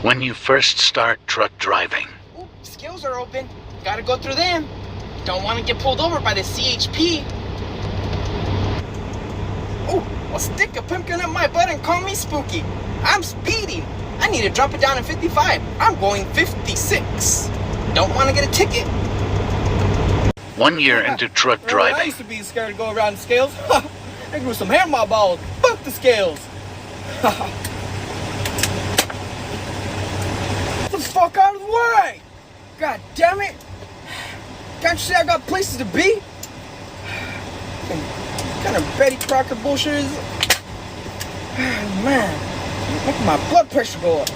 When you first start truck driving. Ooh, scales are open. Gotta go through them. Don't want to get pulled over by the CHP. Oh, a sticker pumpkin up my butt and call me spooky. I'm speeding. I need to drop it down to 55. I'm going 56. Don't want to get a ticket. 1 year into truck I driving. used to be scared to go around the scales. I grew some hair in my balls. Fuck the scales. Get the fuck out of the way! God damn it! Can't you say I got places to be? What kind of Betty Crocker bullshit is? Man, making my blood pressure go up.